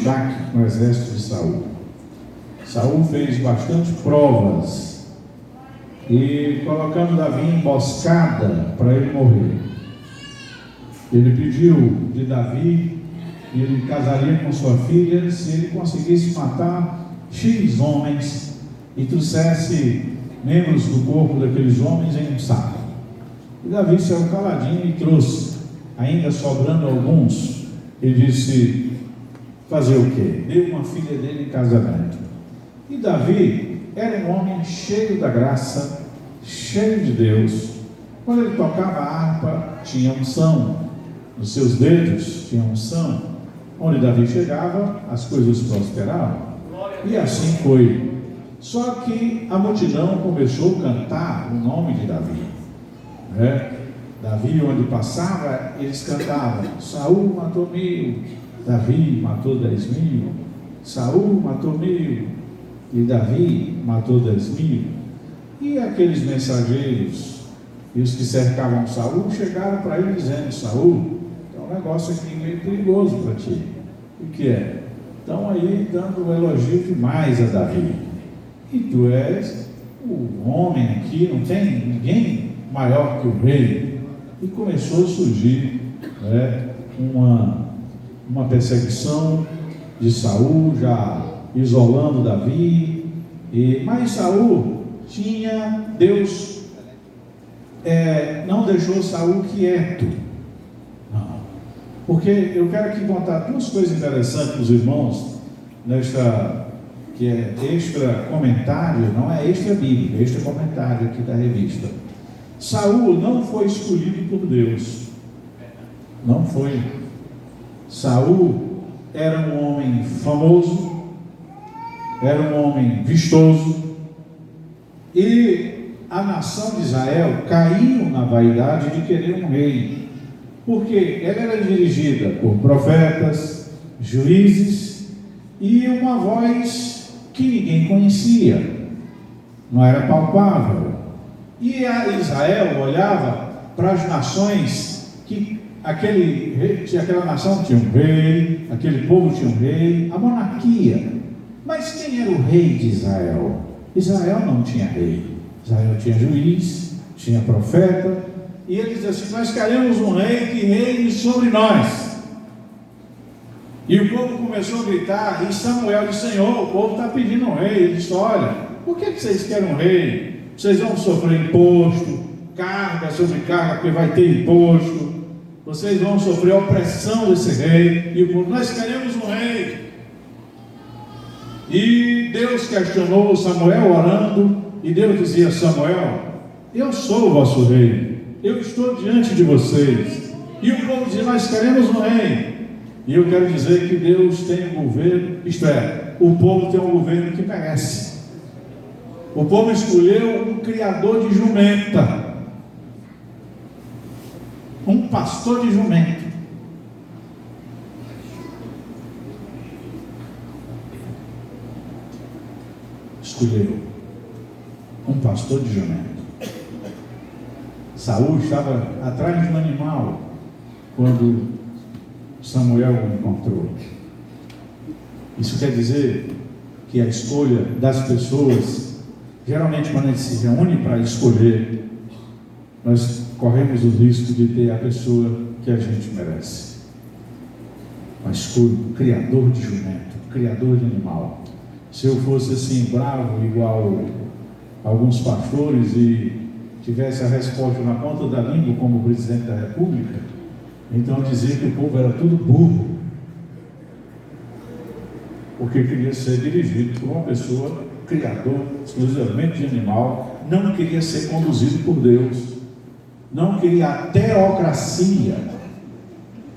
destaque no exército de Saul. Saul fez bastante provas e colocando Davi em emboscada para ele morrer. Ele pediu de Davi que ele casaria com sua filha se ele conseguisse matar X homens e trouxesse membros do corpo daqueles homens em um saco. E Davi saiu caladinho e trouxe, ainda sobrando alguns, e disse: fazer o quê? Deu uma filha dele em casamento. E Davi era um homem cheio da graça, cheio de Deus. Quando ele tocava a harpa, tinha unção, nos seus dedos tinha unção. Onde Davi chegava, as coisas prosperavam. E assim foi. Só que a multidão começou a cantar o nome de Davi. Davi, onde passava, eles cantavam: Saul matou 1000, Davi matou 10.000, Saul matou 1000 e Davi matou 10.000. E aqueles mensageiros e os que cercavam Saul chegaram para ele dizendo: Saul, tem um negócio aqui meio perigoso para ti. O que é? Estão aí dando um elogio demais a Davi. E tu és o homem aqui, não tem ninguém maior que o rei. E começou a surgir uma perseguição de Saul, já isolando Davi. Mas Saul tinha, Deus não deixou Saul quieto. Não. Porque eu quero aqui contar duas coisas interessantes para os irmãos, nesta, que é extra comentário, não é extra bíblica, extra comentário aqui da revista. Saul não foi escolhido por Deus. Não foi. Saul era um homem famoso, era um homem vistoso, e a nação de Israel caiu na vaidade de querer um rei, porque ela era dirigida por profetas, juízes e uma voz que ninguém conhecia, não era palpável. E a Israel olhava para as nações que aquela nação tinha um rei, aquele povo tinha um rei, a monarquia. Mas quem era o rei de Israel? Israel não tinha rei. Israel tinha juiz, tinha profeta, e eles diziam assim: nós queremos um rei que reine sobre nós. E o povo começou a gritar, e Samuel disse: Senhor, o povo está pedindo um rei. Ele disse: olha, por que vocês querem um rei? Vocês vão sofrer imposto, carga sobre carga, porque vai ter imposto. Vocês vão sofrer a opressão desse rei. E o povo: nós queremos um rei. E Deus questionou Samuel orando, e Deus dizia: Samuel, eu sou o vosso rei, eu estou diante de vocês. E o povo dizia: nós queremos um rei. E eu quero dizer que Deus tem um governo, isto é, o povo tem um governo que merece. O povo escolheu um criador de jumenta, um pastor de jumento. Escolheu um pastor de jumento. Saul estava atrás de um animal quando Samuel o encontrou. Isso quer dizer que a escolha das pessoas, geralmente quando a gente se reúne para escolher, nós corremos o risco de ter a pessoa que a gente merece. Mas escolha o criador de jumento, o criador de animal. Se eu fosse assim bravo, igual alguns pastores, e tivesse a resposta na ponta da língua como presidente da República, então dizia que o povo era tudo burro, porque queria ser dirigido por uma pessoa, criador exclusivamente de animal, não queria ser conduzido por Deus, não queria a teocracia,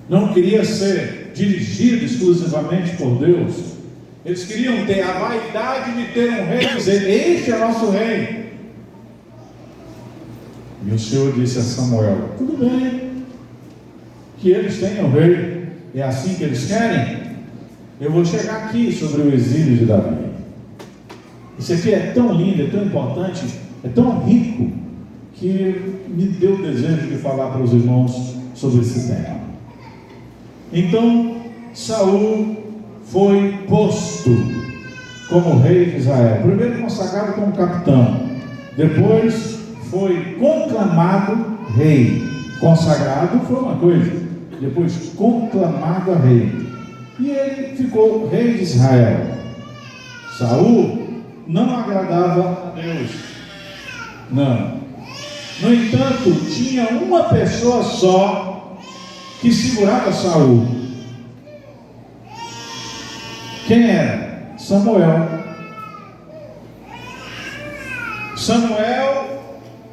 não queria ser dirigido exclusivamente por Deus. Eles queriam ter a vaidade de ter um rei, dizer: este é nosso rei. E o Senhor disse a Samuel: tudo bem, que eles tenham rei, é assim que eles querem. Eu vou chegar aqui sobre o exílio de Davi. Isso aqui é tão lindo, é tão importante, é tão rico, que me deu o desejo de falar para os irmãos sobre esse tema. Então Saul foi posto como rei de Israel. Primeiro consagrado como capitão, depois foi conclamado rei. Consagrado foi uma coisa, depois conclamado a rei. E ele ficou rei de Israel. Saul não agradava a Deus. Não. No entanto, tinha uma pessoa só que segurava Saul. Quem era? Samuel. Samuel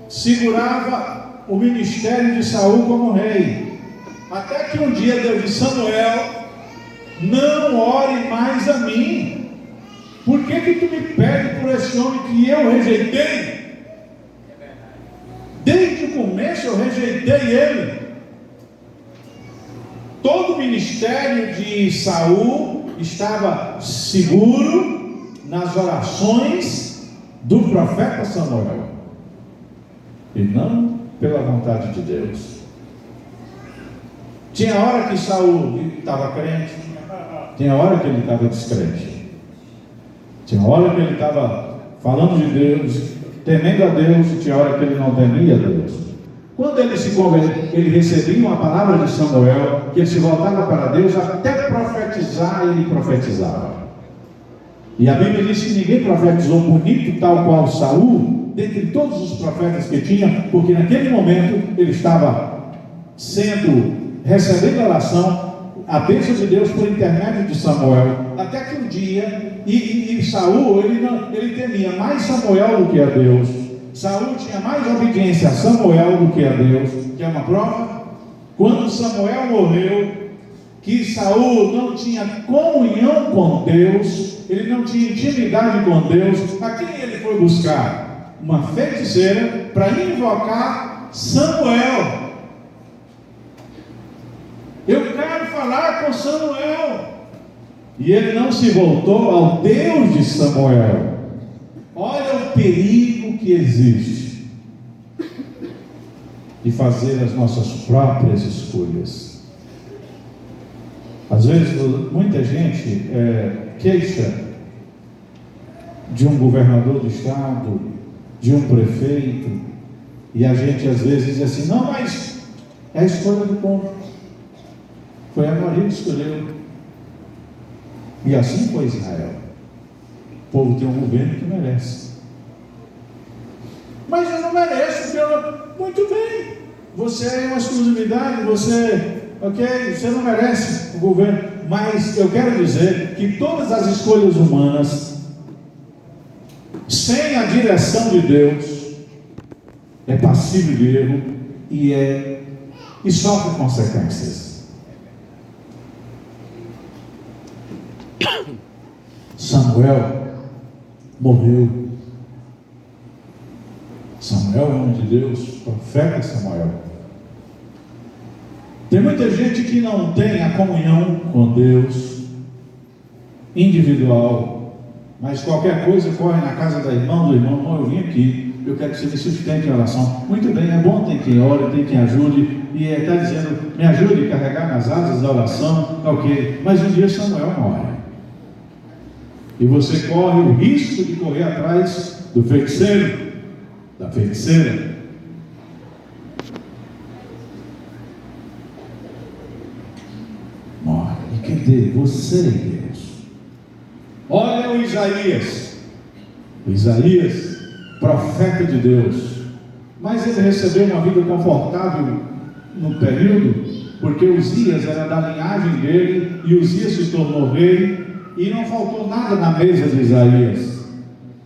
segurava o ministério de Saul como rei. Até que um dia Deus disse: Samuel, não ore mais a mim. Por que tu me pede por esse homem que eu rejeitei? Desde o começo eu rejeitei ele. Todo o ministério de Saul estava seguro nas orações do profeta Samuel, e não pela vontade de Deus. Tinha hora que Saul estava crente, tinha hora que ele estava descrente, tinha hora que ele estava falando de Deus, temendo a Deus, e tinha hora que ele não temia a Deus. Quando ele se convertia, ele recebia uma palavra de Samuel, que ele se voltava para Deus, até profetizar, ele profetizava. E a Bíblia diz que ninguém profetizou bonito tal qual Saul, dentre todos os profetas que tinha, porque naquele momento ele estava recebendo a oração, a bênção de Deus por intermédio de Samuel, até que um dia, e Saul, ele temia mais Samuel do que a Deus. Saul tinha mais obediência a Samuel do que a Deus. Quer uma prova? Quando Samuel morreu, que Saul não tinha comunhão com Deus, ele não tinha intimidade com Deus, a quem ele foi buscar? Uma feiticeira para invocar Samuel. Eu quero falar com Samuel. E ele não se voltou ao Deus de Samuel. Olha o perigo que existe de fazer as nossas próprias escolhas. Às vezes muita gente queixa de um governador do estado, de um prefeito, e a gente às vezes diz assim: não, mas é a escolha do povo, foi a maioria que escolheu. E assim foi Israel. O povo tem um governo que merece. Mas eu não mereço, muito bem, você é uma exclusividade, você não merece o governo. Mas eu quero dizer que todas as escolhas humanas, sem a direção de Deus, é passível de erro e sofre consequências. Samuel morreu. Samuel, homem de Deus, profeta Samuel. Tem muita gente que não tem a comunhão com Deus individual, mas qualquer coisa corre na casa do irmão, não, eu vim aqui, eu quero que você me sustente em oração. Muito bem, é bom ter quem ore, tem quem ajude, e está dizendo: me ajude a carregar nas asas da oração, ok. Mas um dia Samuel morre, e você corre o risco de correr atrás do feiticeiro, da feiticeira. Morre. E cadê você, Deus? Olha o Isaías, profeta de Deus, mas ele recebeu uma vida confortável no período, porque Uzias era da linhagem dele, e Uzias se tornou rei, e não faltou nada na mesa de Isaías.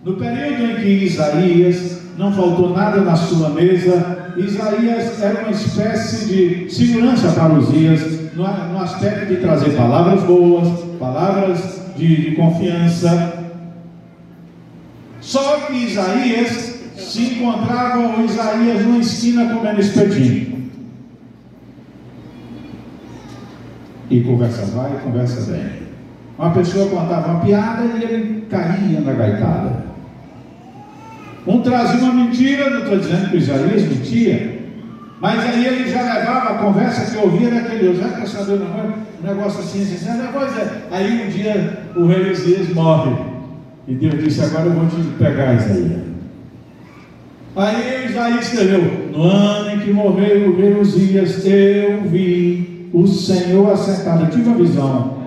No período em que Isaías não faltou nada na sua mesa, Isaías era uma espécie de segurança para Uzias, no aspecto de trazer palavras boas, palavras de confiança. Só que Isaías se encontrava numa esquina comendo espetinho. E conversa vai, conversa vem. Uma pessoa contava uma piada e ele caía na gaitada. Um trazia uma mentira, não estou dizendo que Isaías mentia, Mas aí ele já levava a conversa que eu ouvia naquele, eu já quero saber um negócio assim, aí um dia o rei Uzias morre, e Deus disse, agora eu vou te pegar, Isaías. Aí Isaías escreveu, no ano em que morreu o rei Uzias, eu vi o Senhor assentado, eu tive uma visão,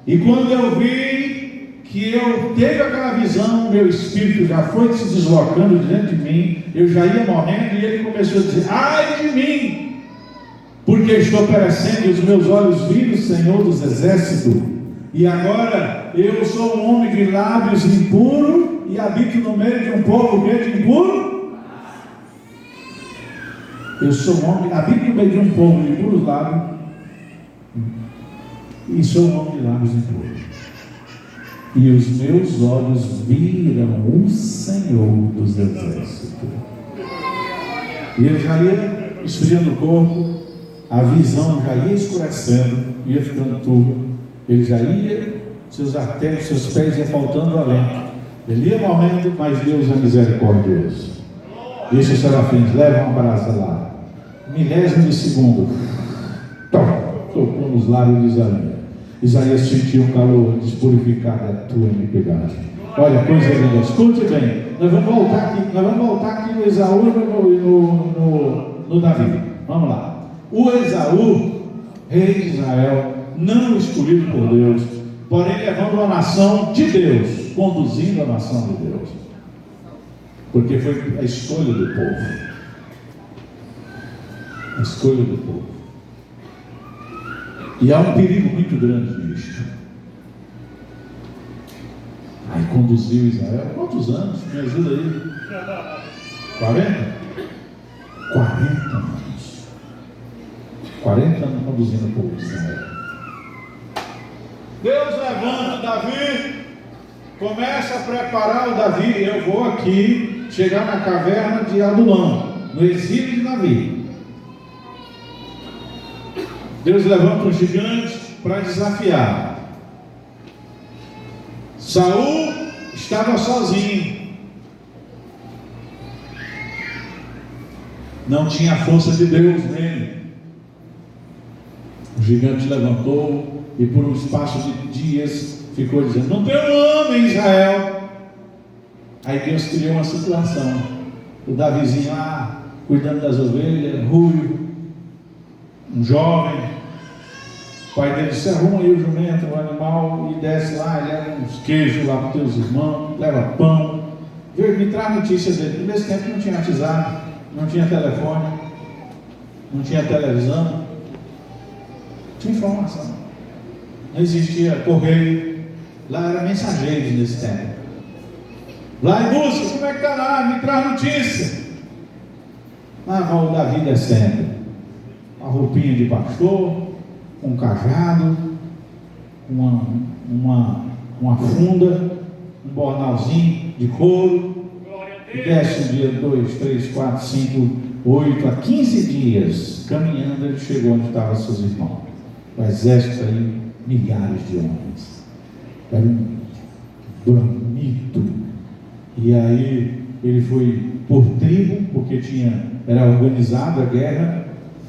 e quando eu vi que eu teve aquela visão, meu espírito já foi se deslocando diante de mim, eu já ia morrendo, e ele começou a dizer, ai de mim, porque estou perecendo, e os meus olhos viram o Senhor dos exércitos, e agora eu sou um homem de lábios impuros, e habito no meio de um povo de impuro. Eu sou um homem, habito no meio de um povo de impuros lábios, e sou um homem de lábios impuros. E os meus olhos viram o Senhor dos exércitos. E ele já ia esfriando o corpo, a visão já ia escurecendo, ia ficando turva, ele já ia, seus artérios, seus pés iam faltando alento. Ele ia morrendo, mas Deus é misericordioso. Deixa os serafins, leva uma brasa lá. Milésimo de segundo, tocou nos lábios de Isaías. Isaías sentiu um calor, despurificado a tua iniquidade. Olha, coisa linda, escute bem. Nós vamos voltar aqui no Esaú e no Davi. Vamos lá. O Esaú, rei de Israel, não escolhido por Deus, porém levando a nação de Deus, conduzindo a nação de Deus, porque foi a escolha do povo. A escolha do povo. E há um perigo muito grande nisto. Aí conduziu Israel. Quantos anos? Me ajuda aí. 40? 40 anos. 40 anos conduzindo o povo de Israel. Deus levanta Davi, começa a preparar o Davi. Eu vou aqui chegar na caverna de Adulão, no exílio de Davi. Deus levanta um gigante para desafiar. Saul estava sozinho, não tinha a força de Deus nele. O gigante levantou e por um espaço de dias ficou dizendo, não tem um homem em Israel. Aí Deus criou uma situação, o Davizinho lá, cuidando das ovelhas, ruivo, um jovem. O pai dele disse, arruma aí o jumento, o animal, e desce lá, e leva uns queijos lá para os teus irmãos, leva pão. Me traz notícias dele. Nesse tempo não tinha WhatsApp, não tinha telefone, não tinha televisão, não tinha informação, não existia correio, lá era mensageiro nesse tempo. Lá em busca, como é que está lá? Me traz notícia. Lá vai o Davi descendo, a roupinha de pastor, um cajado, uma funda, um bornalzinho de couro, e desce um dia, 2, 3, 4, 5, 8, a 15 dias, caminhando, ele chegou onde estavam seus irmãos. O exército aí, milhares de homens. Era um bonito. E aí ele foi por tribo, porque era organizada a guerra.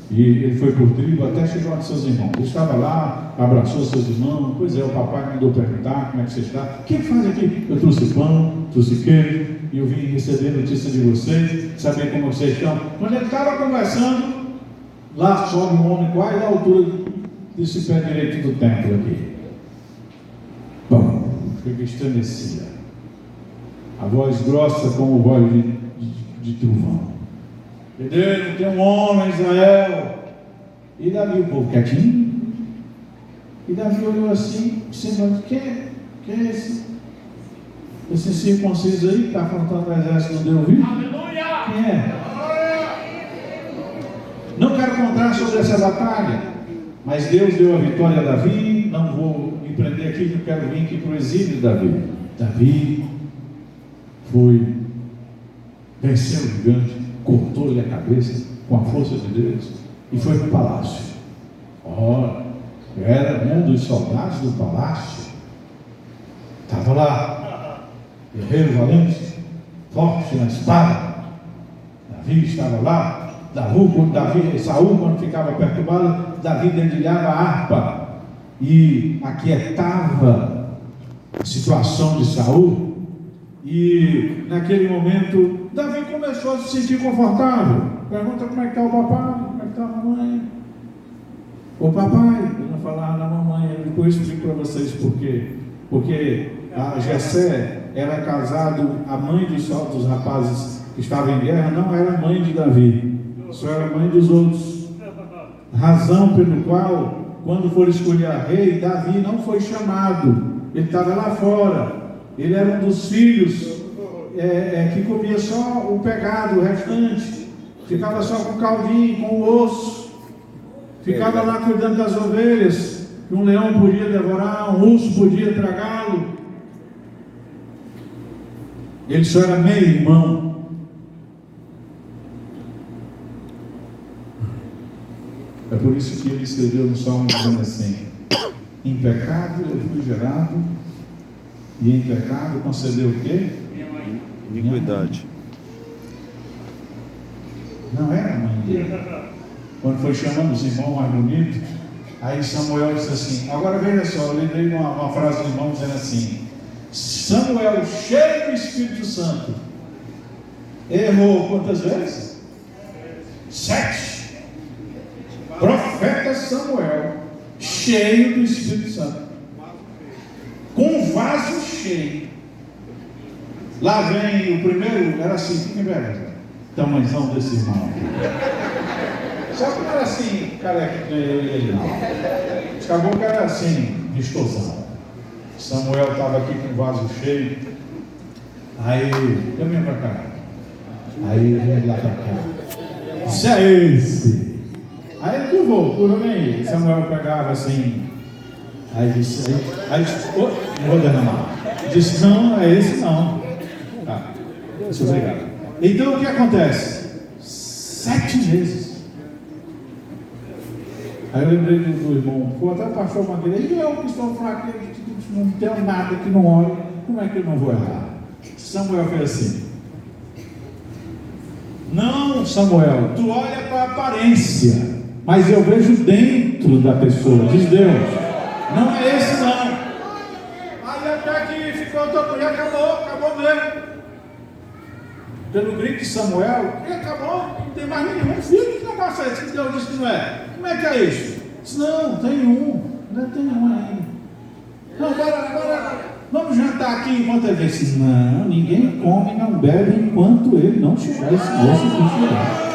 E ele foi por tribo até chegar onde seus irmãos. Ele estava lá, abraçou seus irmãos. Pois é, o papai mandou perguntar como é que você está. O que faz aqui? Eu trouxe pão, trouxe queijo, e eu vim receber notícia de vocês, saber como vocês estão. Quando ele estava conversando, lá sobe um homem quase à altura desse pé direito do templo aqui. Bom, fica estremecia. A voz grossa como voz de trovão. Entendeu? Não tem um homem, Israel. E Davi, o povo quietinho. E Davi olhou assim, dizendo, quem é esse? Esse circunciso aí que está afrontando o exército, não deu ouvido? Aleluia! Quem é? Não quero contar sobre essa batalha, mas Deus deu a vitória a Davi. Não vou me prender aqui, não quero vir aqui para o exílio de Davi. Davi venceu o gigante, cortou-lhe a cabeça com a força de Deus e foi para o palácio. Era um dos soldados do palácio, estava lá, guerreiro valente, forte na espada. Davi estava lá, Saul, quando ficava perturbado, Davi dedilhava a harpa e aquietava a situação de Saul. E naquele momento, Davi começou a se sentir confortável. Pergunta como é que está o papai, como é que está a mamãe. O papai, ele não falava da mamãe, depois eu explico para vocês por quê. Porque a Jessé era casado, a mãe dos rapazes que estavam em guerra não era mãe de Davi, só era mãe dos outros. Razão pelo qual, quando for escolher a rei, Davi não foi chamado, ele estava lá fora. Ele era um dos filhos que comia só o pegado, o restante, ficava só com o caldinho, com o osso, ficava lá cuidando das ovelhas, que um leão podia devorar, um urso podia tragá-lo. Ele só era meio irmão. É por isso que ele escreveu no Salmo dizendo assim: em pecado eu fui gerado, e em pecado concedeu o quê? Iniquidade. Não era a mãe dele. Quando foi chamando os irmãos mais bonitos, aí Samuel disse assim, agora veja só, eu lembrei uma frase do irmão dizendo assim: Samuel, cheio do Espírito Santo, errou quantas vezes? 7. Profeta Samuel, cheio do Espírito Santo, com um vaso cheio. Lá vem o primeiro, era assim, fiquem velho, tamanhozão desse irmão. Só que não era assim, careca, ele não. Os caboclos era assim, vistosão. Samuel estava aqui com o vaso cheio. Aí, caminha para cá. Aí ele veio lá para cá. Isso é esse. Aí ele curvou bem. Samuel pegava assim. Aí disse, não vou derramar. Disse, não, é esse não. Tá, muito obrigado. Então o que acontece? 7 vezes. Aí eu lembrei do irmão, foi até o pastor Magueira, e eu que estou fraco, não tenho nada, que não olho, como é que eu não vou errar? Samuel fez assim: não, Samuel, tu olha para a aparência, mas eu vejo dentro da pessoa, diz Deus, não é esse não. Aí até que ficou todo, já acabou mesmo. Pelo grito de Samuel, e acabou, não tem mais nenhum filho, que negócio é esse que Deus disse que não é? Como é que é isso? Disse, não, tem um, ainda tem um ainda. Não, agora, vamos jantar aqui enquanto ele vem. Disse, não, ninguém come, não bebe enquanto ele não chegar, esse moço tem que chegar.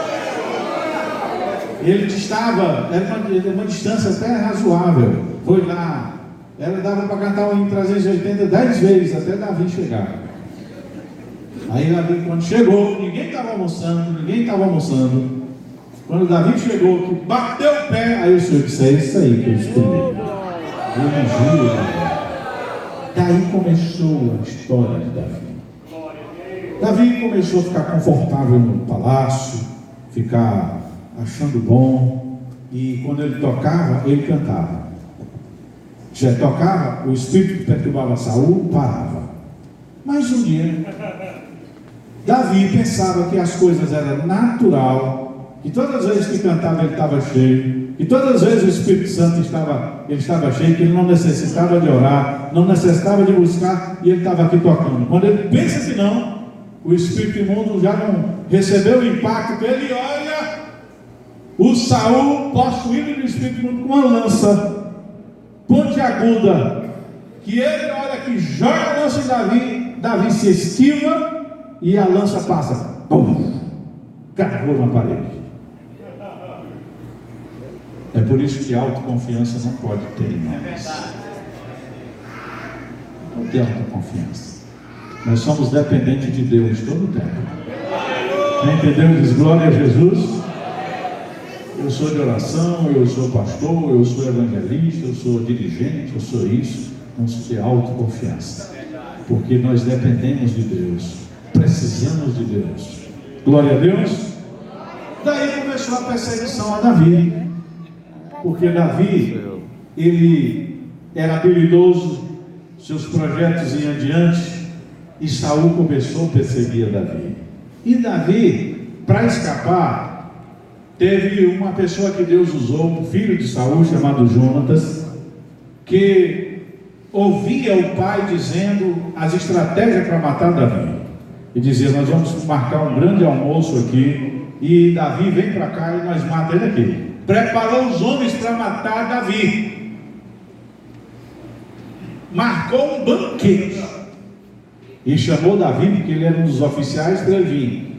Ele estava, era uma distância até razoável, foi lá, dava para cantar o hino 380 10 vezes, até Davi chegar. Aí Davi, quando chegou, ninguém estava almoçando. Quando Davi chegou, que bateu o pé, aí o Senhor disse, é isso aí que eu escolhi. Daí começou a história de Davi. Davi começou a ficar confortável no palácio, ficar achando bom, e quando ele tocava, ele cantava. Já tocava, o espírito que perturbava Saul parava. Mas um dia, Davi pensava que as coisas eram natural, que todas as vezes que cantava ele estava cheio, que todas as vezes o Espírito Santo estava cheio, que ele não necessitava de orar, não necessitava de buscar, e ele estava aqui tocando. Quando ele pensa que não, o Espírito imundo já não recebeu o impacto que ele olha, o Saul possuído do Espírito imundo com uma lança pontiaguda, que ele olha que joga a lança em Davi se esquiva, e a lança passa, cravou na parede. É por isso que autoconfiança não pode ter em nós. Não tem autoconfiança. Nós somos dependentes de Deus todo o tempo. Quem entendeu diz glória a Jesus. Eu sou de oração, eu sou pastor, eu sou evangelista, eu sou dirigente, eu sou isso. Não se tem autoconfiança. Porque nós dependemos de Deus. Precisamos de Deus. Glória a Deus. Daí começou a perseguição a Davi. Porque Davi, ele era habilidoso, seus projetos iam adiante, e Saul começou a perseguir Davi. E Davi, para escapar, teve uma pessoa que Deus usou, um filho de Saul chamado Jonatas, que ouvia o pai dizendo as estratégias para matar Davi. E dizia: nós vamos marcar um grande almoço aqui, e Davi vem para cá e nós matamos ele aqui. Preparou os homens para matar Davi. Marcou um banquete. E chamou Davi, porque ele era um dos oficiais, para ele vir.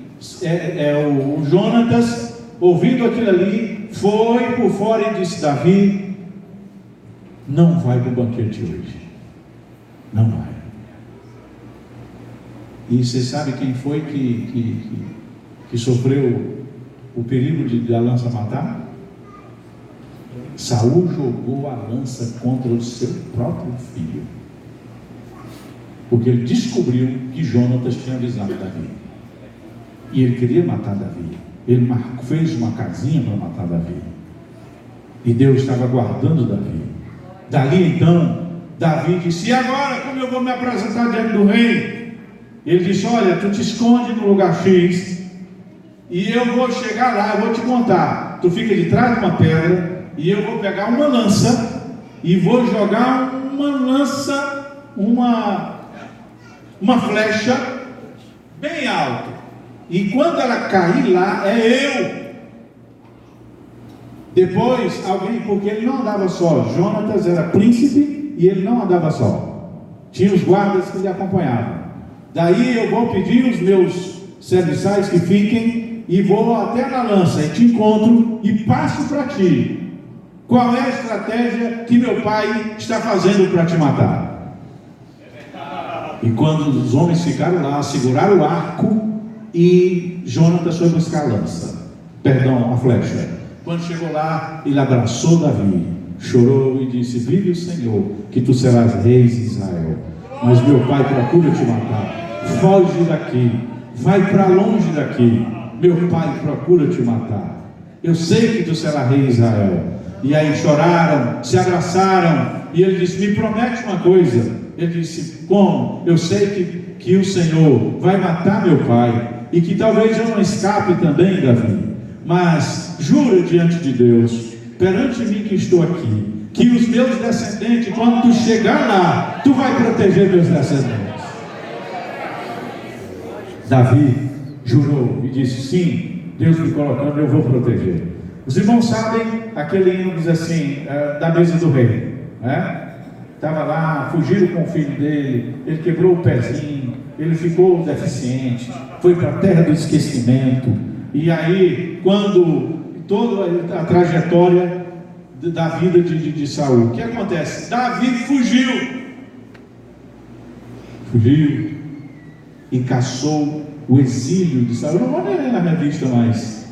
O Jonatas, ouvindo aquilo ali, foi por fora e disse: Davi, não vai para o banquete hoje. Não vai. E você sabe quem foi que sofreu o perigo de a lança matar? Saul jogou a lança contra o seu próprio filho, porque ele descobriu que Jonatas tinha avisado Davi, e ele queria matar Davi. Ele fez uma casinha para matar Davi, e Deus estava guardando Davi. Dali então, Davi disse: e agora, como eu vou me apresentar diante do rei? Ele disse: olha, tu te esconde no lugar X, e eu vou chegar lá, eu vou te contar. Tu fica de trás de uma pedra, e eu vou pegar uma lança, e vou jogar uma flecha bem alta, e quando ela cair lá, é eu. Depois alguém, porque ele não andava só, Jonatas era príncipe, e ele não andava só, tinha os guardas que lhe acompanhavam. Daí eu vou pedir os meus serviçais que fiquem, e vou até na lança, e te encontro, e passo para ti qual é a estratégia que meu pai está fazendo para te matar. E quando os homens ficaram lá, seguraram o arco, e Jonatas foi buscar a flecha. Quando chegou lá, ele abraçou Davi, chorou e disse: vive o Senhor, que tu serás rei de Israel. Mas meu pai procura te matar. Foge daqui, vai para longe daqui. Meu pai procura te matar. Eu sei que tu serás rei de Israel. E aí choraram, se abraçaram, e ele disse: me promete uma coisa. Ele disse: como? Eu sei que o Senhor vai matar meu pai, e que talvez eu não escape também, Davi, mas jura diante de Deus, perante mim que estou aqui, que os meus descendentes, quando tu chegar lá, tu vai proteger meus descendentes. Davi jurou e disse: sim, Deus me colocando, eu vou proteger. Os irmãos sabem aquele hino que diz assim, da mesa do rei, né? Estava lá, fugiram com o filho dele, ele quebrou o pezinho, ele ficou deficiente, foi para a terra do esquecimento. E aí, quando toda a trajetória da vida de Saul, o que acontece? Davi fugiu e caçou o exílio de Saul. Não vou nem ler na minha vista mais.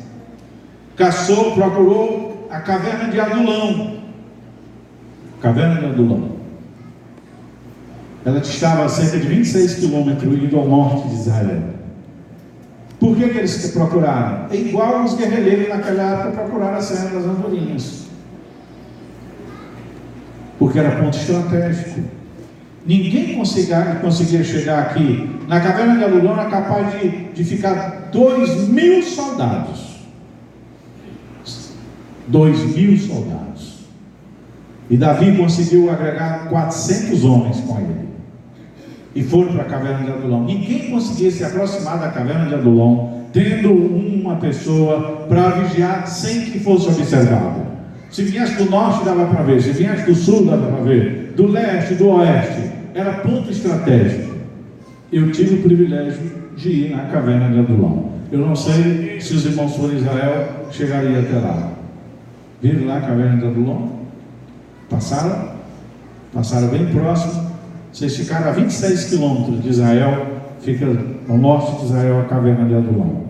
Caçou, procurou a caverna de Adulão. Ela estava a cerca de 26 quilômetros indo ao norte de Israel. Por que eles procuraram? É igual os guerrilheiros naquela época procuraram a Serra das Andorinhas, porque era ponto estratégico. Ninguém conseguia chegar aqui. Na caverna de Adulão era capaz de ficar 2.000 soldados. 2.000 soldados. E Davi conseguiu agregar 400 homens com ele, e foram para a caverna de Adulão. Ninguém conseguia se aproximar da caverna de Adulão tendo uma pessoa para vigiar sem que fosse observado. Se viesse do norte dava para ver, se viesse do sul dava para ver, do leste, do oeste, era ponto estratégico. Eu tive o privilégio de ir na caverna de Adulão. Eu não sei se os irmãos forem a Israel, chegaria até lá. Viram lá a caverna de Adulão? Passaram bem próximo. Vocês ficaram a 26 quilômetros de Israel, fica ao norte de Israel a caverna de Adulão.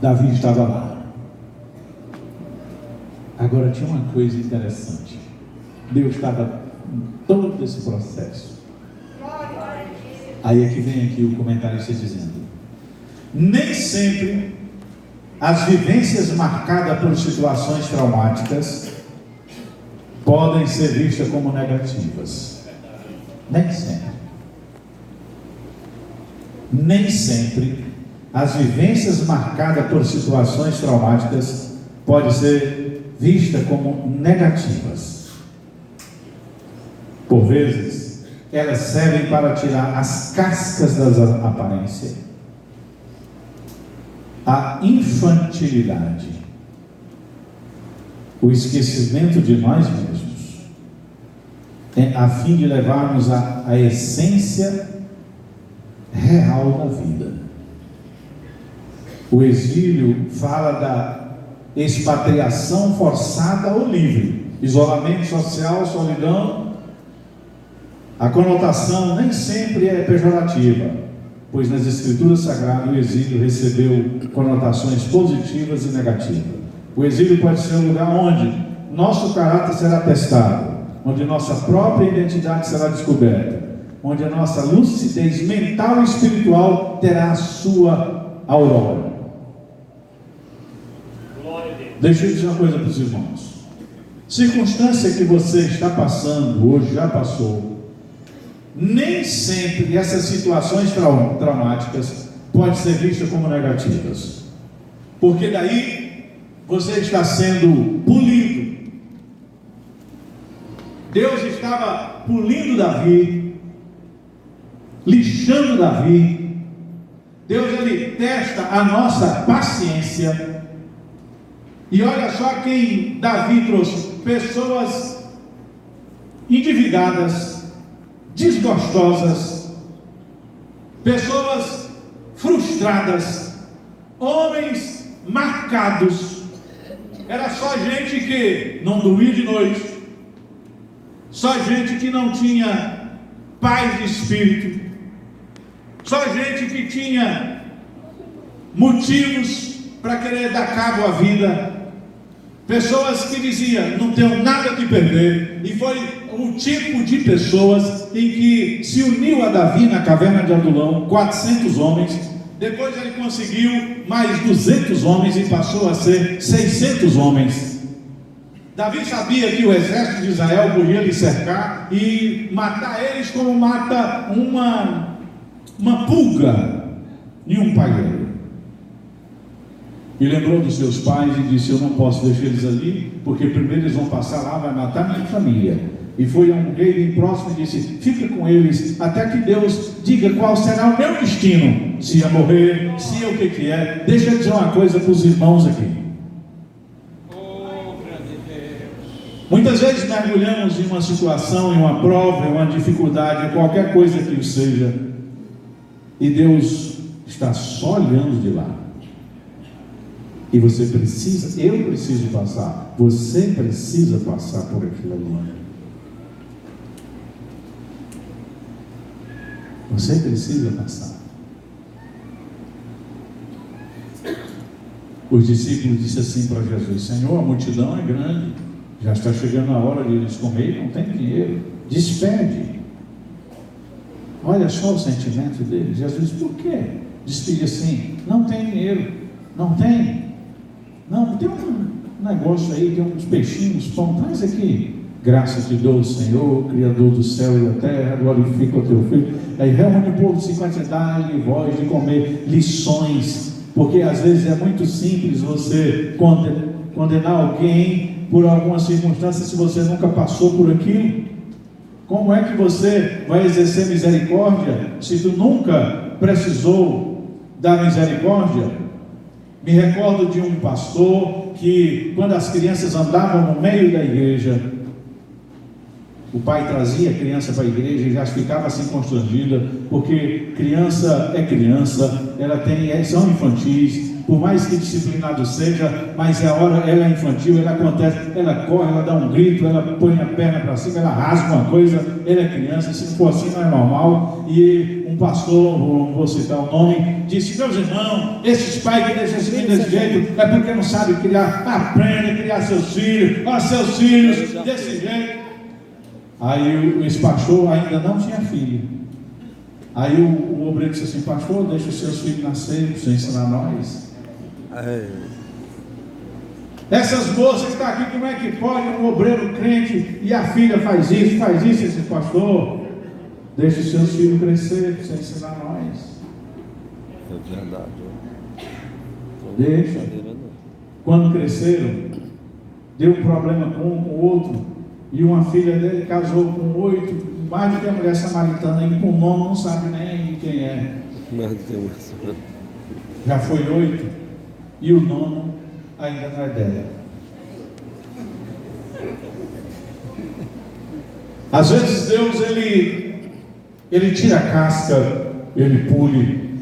Davi estava lá. Agora tinha uma coisa interessante. Deus estava em todo esse processo. Aí é que vem aqui o comentarista dizendo: nem sempre as vivências marcadas por situações traumáticas podem ser vistas como negativas. Nem sempre. nem sempre as vivências marcadas por situações traumáticas podem ser vistas como negativas. Por vezes, elas servem para tirar as cascas da aparência, a infantilidade, o esquecimento de nós mesmos, a fim de levarmos à essência real da vida. O exílio fala da expatriação forçada ou livre, isolamento social, solidão. A conotação nem sempre é pejorativa, pois nas Escrituras Sagradas o exílio recebeu conotações positivas e negativas. O exílio pode ser um lugar onde nosso caráter será testado, onde nossa própria identidade será descoberta, onde a nossa lucidez mental e espiritual terá a sua aurora. Deixa eu dizer uma coisa para os irmãos. Circunstância que você está passando, hoje já passou, nem sempre essas situações traumáticas podem ser vistas como negativas, porque daí você está sendo polido. Deus estava polindo Davi, lixando Davi. Deus, ele testa a nossa paciência. E olha só quem Davi trouxe: pessoas endividadas, desgostosas, pessoas frustradas, homens marcados. Era só gente que não dormia de noite, só gente que não tinha paz de espírito, só gente que tinha motivos para querer dar cabo à vida. Pessoas que diziam: não tenho nada que perder. E foi o tipo de pessoas em que se uniu a Davi na caverna de Adulão, 400 homens. Depois ele conseguiu mais 200 homens e passou a ser 600 homens. Davi sabia que o exército de Israel podia lhe cercar e matar eles como mata uma pulga em um paieiro. E lembrou dos seus pais e disse: eu não posso deixar eles ali, porque primeiro eles vão passar lá, vai matar minha família. E foi a um rei bem próximo e disse: fica com eles, até que Deus diga qual será o meu destino, se é morrer, se é o que é. Deixa eu dizer uma coisa para os irmãos aqui. Muitas vezes mergulhamos em uma situação, em uma prova, em uma dificuldade, em qualquer coisa que seja, e Deus está só olhando de lá. E você precisa, eu preciso passar, você precisa passar por aquilo ali. Você precisa passar. Os discípulos disseram assim para Jesus: Senhor, a multidão é grande, já está chegando a hora de eles comerem, não tem dinheiro, despede. Olha só o sentimento deles. Jesus: por quê? Despede assim: não tem dinheiro, não tem. Não, tem um negócio aí, tem uns peixinhos, pão, traz aqui. Graças te dou, Senhor, Criador do céu e da terra, glorifica o teu Filho. Aí reúne o povo de 50 e dá-lhe voz de comer lições, porque às vezes é muito simples você condenar alguém por alguma circunstância se você nunca passou por aquilo. Como é que você vai exercer misericórdia se tu nunca precisou da misericórdia? Me recordo de um pastor que, quando as crianças andavam no meio da igreja, o pai trazia a criança para a igreja e já ficava assim constrangida, porque criança é criança, são infantis, por mais que disciplinado seja, mas a hora ela é infantil, ela acontece, ela corre, ela dá um grito, ela põe a perna para cima, ela rasga uma coisa, ela é criança, se não for assim não é normal. E um pastor, não vou citar o nome, disse: meus irmãos, esses pais que deixam esse menino desse jeito, é porque não sabem criar, aprendem a criar seus filhos, seus filhos desse jeito. Aí esse pastor ainda não tinha filho. Aí o obreiro disse assim: pastor, deixa os seus filhos nascerem para você ensinar nós. Essas moças que estão aqui, como é que pode um obreiro crente e a filha faz isso, esse pastor? Deixa os seus filhos crescer para você ensinar nós. É verdade. Deixa. Quando cresceram, deu um problema com o outro, e uma filha dele casou com 8, mais do que a mulher samaritana, e com o nome não sabe nem quem é. Meu Deus. Já foi 8, e o nono ainda não é dela. Às vezes Deus, ele tira a casca, ele pule,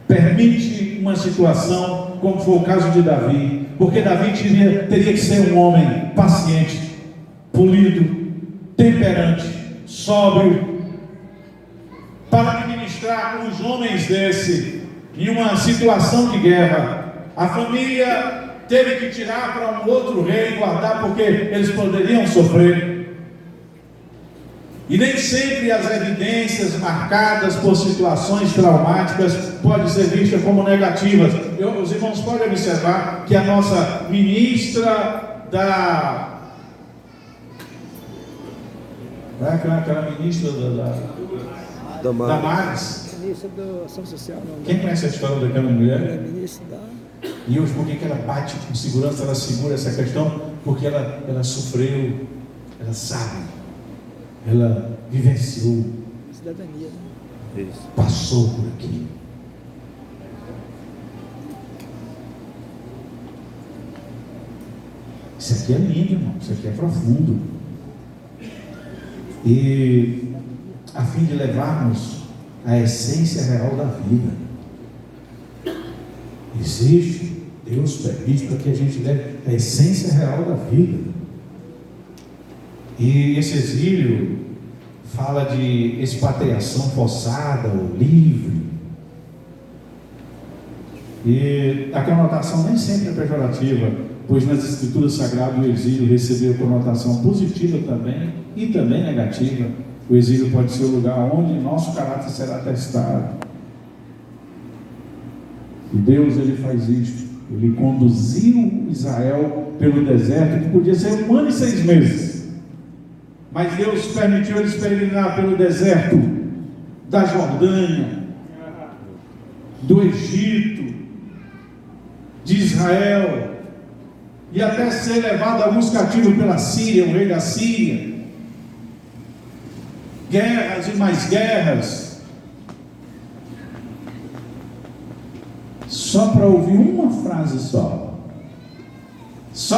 permite uma situação, como foi o caso de Davi, porque Davi teria que ser um homem paciente, polido, temperante, sóbrio, para administrar os homens desse, em uma situação de guerra. A família teve que tirar para um outro rei guardar, porque eles poderiam sofrer. E nem sempre as evidências marcadas por situações traumáticas podem ser vistas como negativas. Os irmãos podem observar que a nossa ministra aquela ministra da Maris. Ministra da Ação Social. Não. Quem conhece a história daquela mulher? É ministra da... E hoje, por que ela bate com segurança, ela segura essa questão? Porque ela sofreu, ela sabe. Ela vivenciou, cidadania, né? Isso. passou por aqui. Isso aqui é lindo, irmão. Isso aqui é profundo. E a fim de levarmos a essência real da vida, existe, Deus permite para que a gente leve a essência real da vida. E esse exílio fala de expatriação forçada ou livre. E a conotação nem sempre é pejorativa, pois nas escrituras sagradas o exílio recebeu conotação positiva também e também negativa. O exílio pode ser o lugar onde nosso caráter será testado. E Deus, ele faz isso. Ele conduziu Israel pelo deserto, que podia ser 1 ano e 6 meses. Mas Deus permitiu eles peregrinar pelo deserto da Jordânia, do Egito, de Israel, e até ser levado a alguns cativos pela Síria, o rei da Síria. Guerras e mais guerras, só para ouvir uma frase só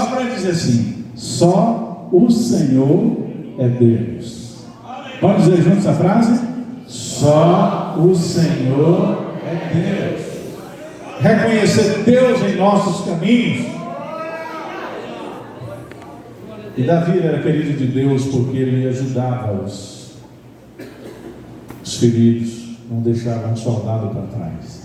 para dizer assim: só o Senhor é Deus. Vamos dizer juntos essa frase? Só o Senhor é Deus. Reconhecer Deus em nossos caminhos. E Davi era querido de Deus porque ele ajudava os feridos, não deixava um soldado para trás.